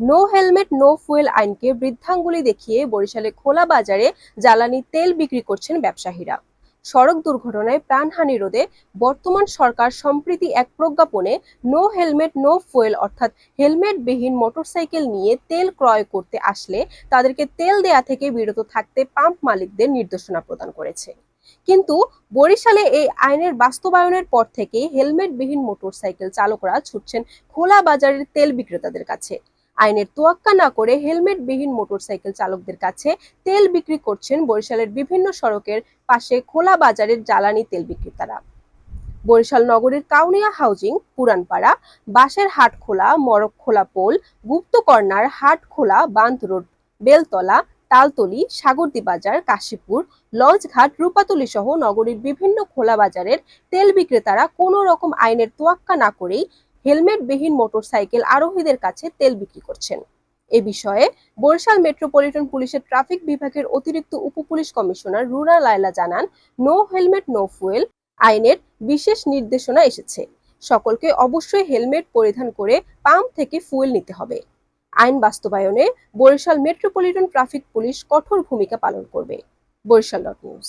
No helmet no fuel আইনকে বৃদ্ধাঙ্গুলি দেখিয়ে বরিশালে খোলা বাজারে জ্বালানি তেল বিক্রি করছেন ব্যবসায়ীরা। সড়ক দুর্ঘটনায় প্রাণহানি রোধে বর্তমান সরকার সম্প্রতি এক প্রজ্ঞাপনে নো হেলমেট নো ফুয়েল অর্থাৎ হেলমেটবিহীন মোটরসাইকেল নিয়ে তেল ক্রয় করতে আসলে তাদেরকে তেল দেয়া থেকে বিরত থাকতে পাম্প মালিকদের নির্দেশনা প্রদান করেছে। কিন্তু বরিশালে এই আইনের বাস্তবায়নের পর থেকে হেলমেটবিহীন মোটরসাইকেল চালকরা ছুটছেন খোলা বাজারের তেল বিক্রেতাদের কাছে। আইনের তোয়াক্কা না করে হেলমেটবিহীন মোটরসাইকেল চালকদের কাছে তেল বিক্রি করছেন বরিশালের বিভিন্ন সড়কের পাশে খোলা বাজারের জ্বালানি তেল বিক্রেতারা। বরিশাল নগরীর কাউনিয়া হাউজিং, পুরানপাড়া, বাঁশের হাটখোলা, মরকখোলা পোল, গুপ্ত কর্নার, হাটখোলা, বাঁধ রোড, বেলতলা, তালতলি, সাগরদী বাজার, কাশীপুর, লঞ্চঘাট, রূপাতলী সহ নগরীর বিভিন্ন খোলা বাজারের তেল বিক্রেতারা কোনো রকম আইনের তোয়াক্কা না করেই হেলমেটবিহীন মোটরসাইকেল আরোহীদের কাছে তেল বিক্রি করছেন। এ বিষয়ে বরিশাল মেট্রোপলিটন পুলিশের ট্রাফিক বিভাগের অতিরিক্ত উপপুলিশ কমিশনার রুনা লায়লা জানান, নো হেলমেট নো ফুয়েল আইনের বিশেষ নির্দেশনা এসেছে। সকলকে অবশ্যই হেলমেট পরিধান করে পাম্প থেকে ফুয়েল নিতে হবে। আইন বাস্তবায়নে বরিশাল মেট্রোপলিটন ট্রাফিক পুলিশ কঠোর ভূমিকা পালন করবে। বরিশাল নিউজ।